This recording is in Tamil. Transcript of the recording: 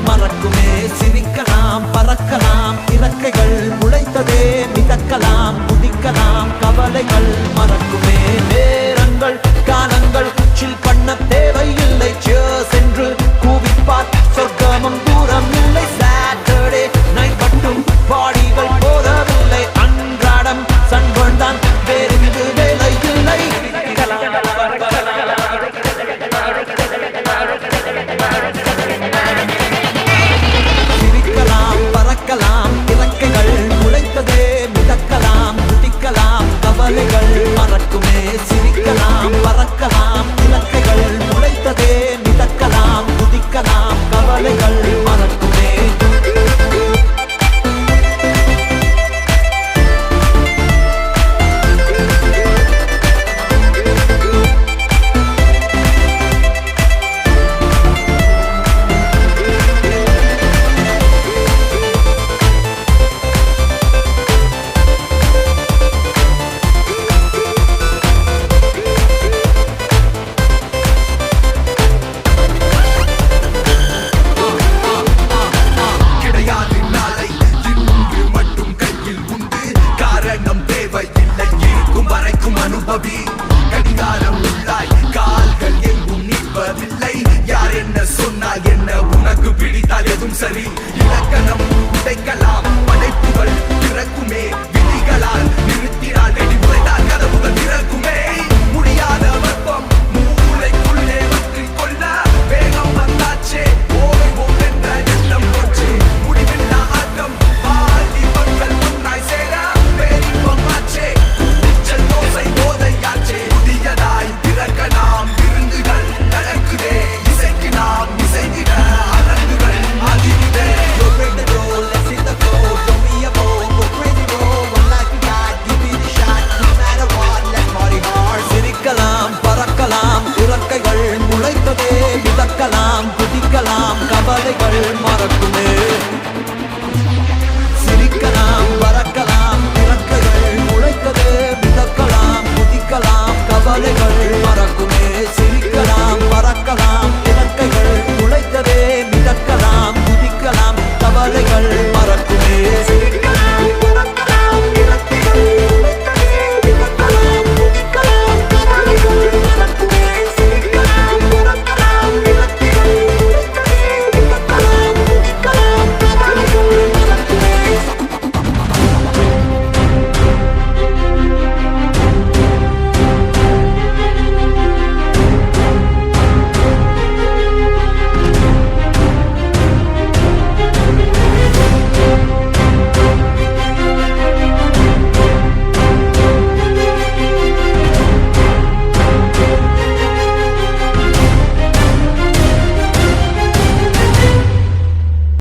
மறக்குமே. சிரிக்கலாம் பறக்கலாம் இறக்கைகள் முளைத்ததே மிதக்கலாம் குதிக்கலாம் கவலைகள் மறக்குமே. நேரங்கள் காலங்கள் சில் பண்ண தேவையில்லை. சேர்ஸ் என்று கூவிப்பார் சொர்க்கமும் தூரம் இல்லை. சாட்டர்டே நைட் மட்டும் பாடிகள் போதவில்லை. அன்றாடம் சன்பன் தான் வேறு வேலை இல்லை. சிரிக்கலாம் பறக்கலாம் இறக்கைகள் முளைத்ததே மிதக்கலாம் குதிக்கலாம் கவலைகள் மறக்குமே. சிரிக்கலாம் பறக்கலாம் இறக்கைகள் முளைத்ததே மிதக்கலாம் குதிக்கலாம் கவலைகள் மறக்குமே. கடிகாரம் உள்ளாய் கால்கள் எங்கும் நிற்பதில்லை. யார் என்ன சொன்னால் என்ன, உனக்கு பிடித்தால் எதுவும் சரி. இலக்கணம் உடைக்கலாம் படைப்புகள் பிறக்குமே. விதிகளால் நிறுத்தினால் வெடிமுறைதான் கதவுகள் திறக்குமே. முடியாத வெப்பம் மூளைக்குள்ளே வற்றி கொள்ள வேகம் வந்தாச்சே. ஓய்வோம் என்ற எண்ணம் போச்சு. முடிவில்லா ஆட்டம் பாதி மக்கள் ஒன்றாய் சேர பேரின்பம் ஆச்சே. தோசை போதையாச்சே. புதியதாய் பிறக்கலாம் விருந்துகள் நடக்குதே. இசைக்கு நாம் இசைந்திட அரங்குகள் ஆகிவிடே. சிரிக்கலாம் பறக்கலாம் இறக்கைகள் முளைத்ததே மிதக்கலாம் குதிக்கலாம் கவலைகள் மறக்குமே. சிரிக்கலாம் பறக்கலாம் இறக்கைகள் முளைத்ததே மிதக்கலாம் குதிக்கலாம் கவலைகள் மறக்குமே. சிரிக்கலாம் பறக்கலாம் இறக்கைகள் முளைத்ததே மிதக்கலாம் குதிக்கலாம் கவலைகள்